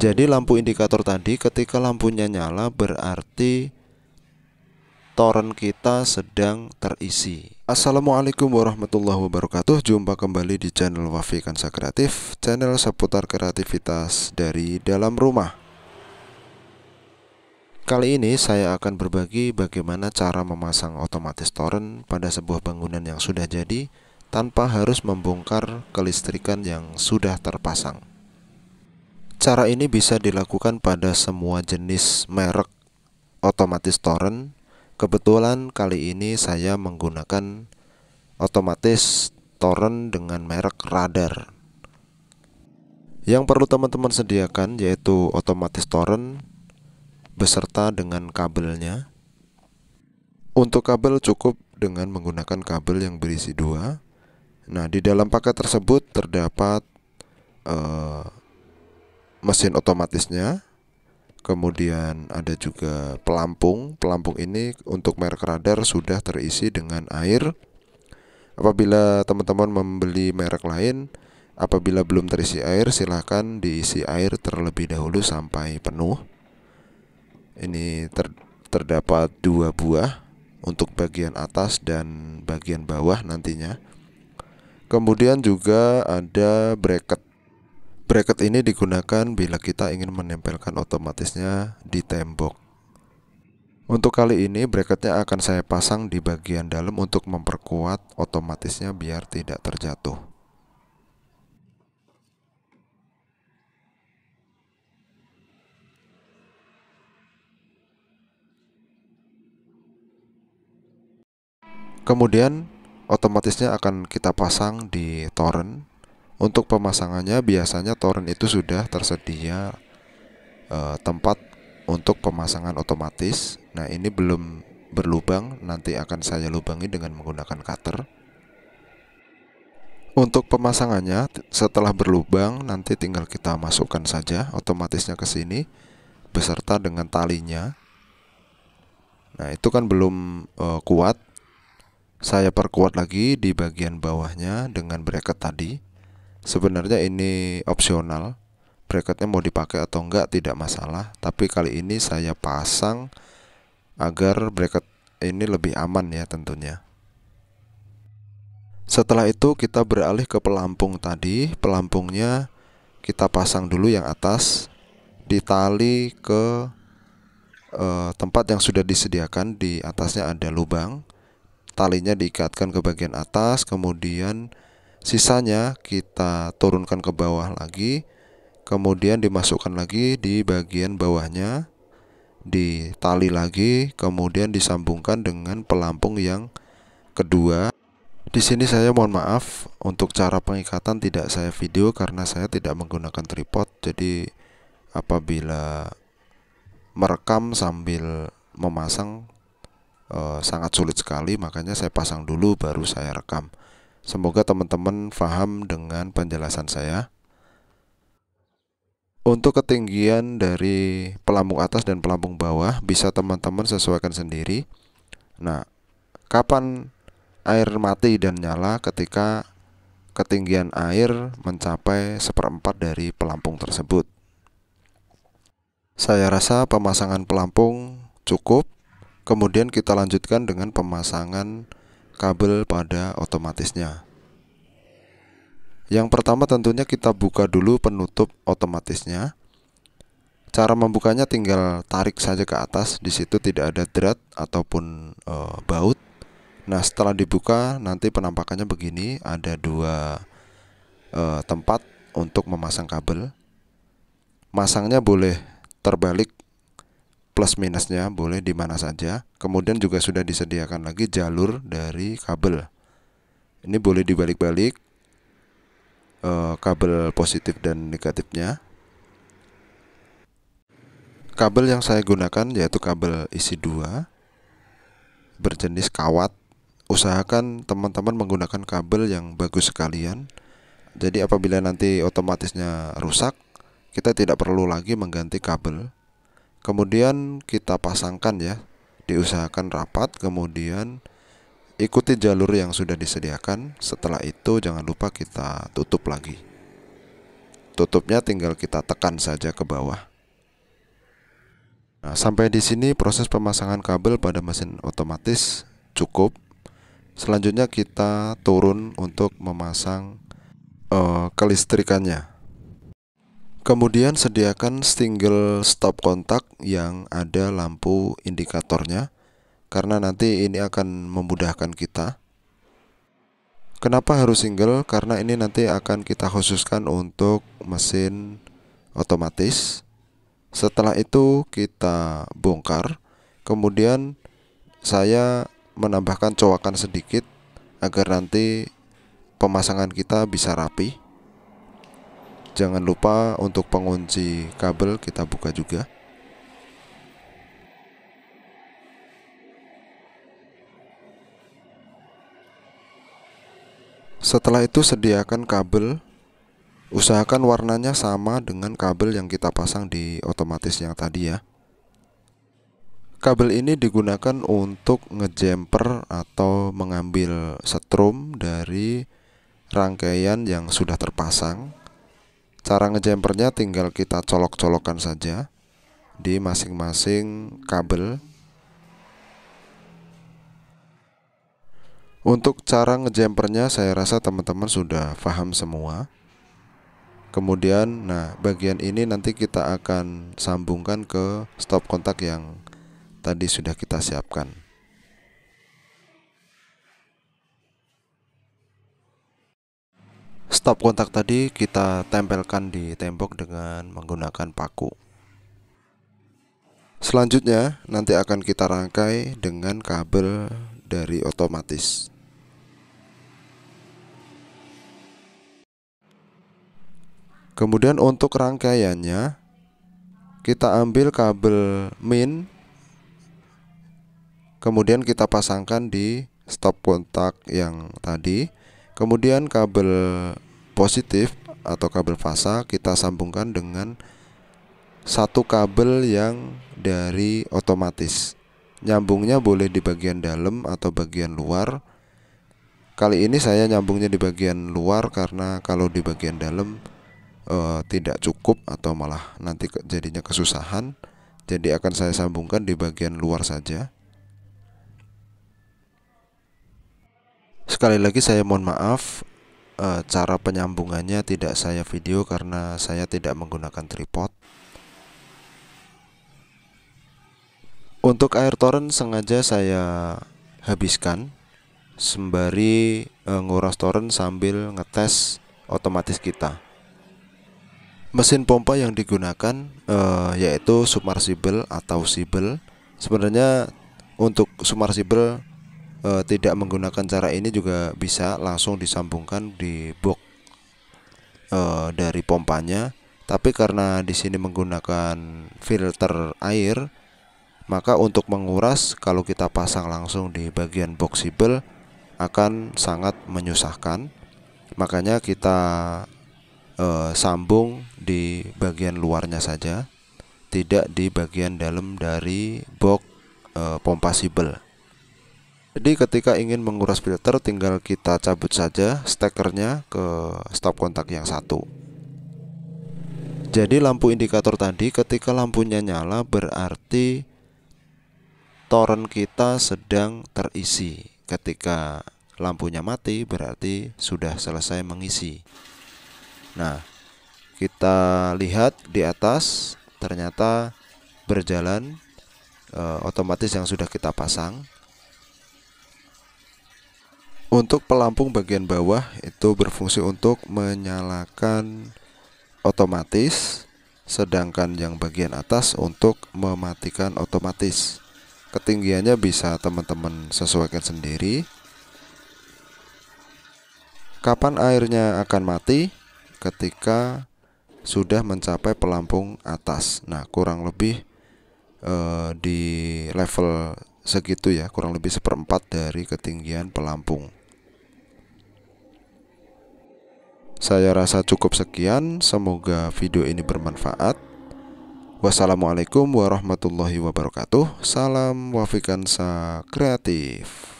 Jadi lampu indikator tadi ketika lampunya nyala berarti torrent kita sedang terisi. Assalamualaikum warahmatullahi wabarakatuh. Jumpa kembali di channel Wafi Kansa Kreatif, channel seputar kreativitas dari dalam rumah. Kali ini saya akan berbagi bagaimana cara memasang otomatis torrent pada sebuah bangunan yang sudah jadi tanpa harus membongkar kelistrikan yang sudah terpasang. Cara ini bisa dilakukan pada semua jenis merek otomatis torrent. Kebetulan kali ini saya menggunakan otomatis torrent dengan merek Radar. Yang perlu teman-teman sediakan yaitu otomatis torrent beserta dengan kabelnya. Untuk kabel cukup dengan menggunakan kabel yang berisi 2. Nah, di dalam paket tersebut terdapat mesin otomatisnya. Kemudian ada juga pelampung. Pelampung ini untuk merek Radar sudah terisi dengan air. Apabila teman-teman membeli merek lain, apabila belum terisi air, silahkan diisi air terlebih dahulu sampai penuh. Ini terdapat 2 buah untuk bagian atas dan bagian bawah nantinya. Kemudian juga ada bracket. Bracket ini digunakan bila kita ingin menempelkan otomatisnya di tembok. Untuk kali ini bracketnya akan saya pasang di bagian dalam untuk memperkuat otomatisnya biar tidak terjatuh. Kemudian otomatisnya akan kita pasang di torrent. Untuk pemasangannya biasanya torrent itu sudah tersedia tempat untuk pemasangan otomatis. Nah, ini belum berlubang, nanti akan saya lubangi dengan menggunakan cutter. Untuk pemasangannya setelah berlubang nanti tinggal kita masukkan saja otomatisnya ke sini beserta dengan talinya. Nah, itu kan belum kuat. Saya perkuat lagi di bagian bawahnya dengan bracket tadi. Sebenarnya ini opsional, bracketnya mau dipakai atau enggak tidak masalah, tapi kali ini saya pasang agar bracket ini lebih aman ya tentunya. Setelah itu kita beralih ke pelampung tadi. Pelampungnya kita pasang dulu yang atas, ditali ke tempat yang sudah disediakan. Di atasnya ada lubang, talinya diikatkan ke bagian atas, kemudian sisanya kita turunkan ke bawah lagi, kemudian dimasukkan lagi di bagian bawahnya, ditali lagi, kemudian disambungkan dengan pelampung yang kedua. Di sini saya mohon maaf untuk cara pengikatan tidak saya video karena saya tidak menggunakan tripod. Jadi apabila merekam sambil memasang sangat sulit sekali, makanya saya pasang dulu baru saya rekam. Semoga teman-teman paham dengan penjelasan saya. Untuk ketinggian dari pelampung atas dan pelampung bawah bisa teman-teman sesuaikan sendiri. Nah, kapan air mati dan nyala? Ketika ketinggian air mencapai 1/4 dari pelampung tersebut. Saya rasa pemasangan pelampung cukup. Kemudian kita lanjutkan dengan pemasangan kabel pada otomatisnya. Yang pertama tentunya kita buka dulu penutup otomatisnya. Cara membukanya tinggal tarik saja ke atas. Di situ tidak ada drat ataupun baut. Nah, setelah dibuka nanti penampakannya begini. Ada 2 tempat untuk memasang kabel. Masangnya boleh terbalik, plus minusnya boleh di mana saja. Kemudian juga sudah disediakan lagi jalur dari kabel. Ini boleh dibalik-balik kabel positif dan negatifnya. Kabel yang saya gunakan yaitu kabel isi 2 berjenis kawat. Usahakan teman-teman menggunakan kabel yang bagus sekalian. Jadi apabila nanti otomatisnya rusak, kita tidak perlu lagi mengganti kabel. Kemudian kita pasangkan ya, diusahakan rapat, kemudian ikuti jalur yang sudah disediakan. Setelah itu jangan lupa kita tutup lagi. tutupnya tinggal kita tekan saja ke bawah. Nah, sampai di sini proses pemasangan kabel pada mesin otomatis cukup. Selanjutnya kita turun untuk memasang kelistrikannya. Kemudian sediakan single stop kontak yang ada lampu indikatornya, karena nanti ini akan memudahkan kita. Kenapa harus single? Karena ini nanti akan kita khususkan untuk mesin otomatis. Setelah itu kita bongkar. Kemudian saya menambahkan cowakan sedikit agar nanti pemasangan kita bisa rapi. Jangan lupa untuk pengunci kabel kita buka juga. Setelah itu sediakan kabel. Usahakan warnanya sama dengan kabel yang kita pasang di otomatis yang tadi ya. Kabel ini digunakan untuk ngejumper atau mengambil setrum dari rangkaian yang sudah terpasang. Cara ngejumpernya tinggal kita colok-colokkan saja di masing-masing kabel. Untuk cara ngejumpernya saya rasa teman-teman sudah paham semua. Kemudian, nah bagian ini nanti kita akan sambungkan ke stop kontak yang tadi sudah kita siapkan. Stop kontak tadi kita tempelkan di tembok dengan menggunakan paku. Selanjutnya nanti akan kita rangkai dengan kabel dari otomatis. Kemudian untuk rangkaiannya kita ambil kabel min, kemudian kita pasangkan di stop kontak yang tadi. Kemudian kabel positif atau kabel fasa kita sambungkan dengan satu kabel yang dari otomatis. Nyambungnya boleh di bagian dalam atau bagian luar. Kali ini saya nyambungnya di bagian luar karena kalau di bagian dalam tidak cukup atau malah nanti jadinya kesusahan. Jadi akan saya sambungkan di bagian luar saja. Sekali lagi saya mohon maaf, cara penyambungannya tidak saya video karena saya tidak menggunakan tripod. Untuk air torrent sengaja saya habiskan sembari nguras torrent sambil ngetes otomatis kita. Mesin pompa yang digunakan yaitu submersible atau sibel. Sebenarnya untuk submersible tidak menggunakan cara ini juga bisa langsung disambungkan di box dari pompanya. Tapi karena di sini menggunakan filter air, maka untuk menguras kalau kita pasang langsung di bagian box sibel akan sangat menyusahkan. Makanya kita sambung di bagian luarnya saja, tidak di bagian dalam dari box pompa sibel. Jadi ketika ingin menguras filter tinggal kita cabut saja stekernya ke stop kontak yang satu. Jadi lampu indikator tadi ketika lampunya nyala berarti torrent kita sedang terisi. Ketika lampunya mati berarti sudah selesai mengisi. Nah, kita lihat di atas ternyata berjalan otomatis yang sudah kita pasang. Untuk pelampung bagian bawah itu berfungsi untuk menyalakan otomatis, sedangkan yang bagian atas untuk mematikan otomatis. Ketinggiannya bisa teman-teman sesuaikan sendiri. Kapan airnya akan mati? Ketika sudah mencapai pelampung atas. Nah, kurang lebih di level segitu ya, kurang lebih 1/4 dari ketinggian pelampung. Saya rasa cukup sekian, semoga video ini bermanfaat. Wassalamualaikum warahmatullahi wabarakatuh. Salam Wafikansa Kreatif.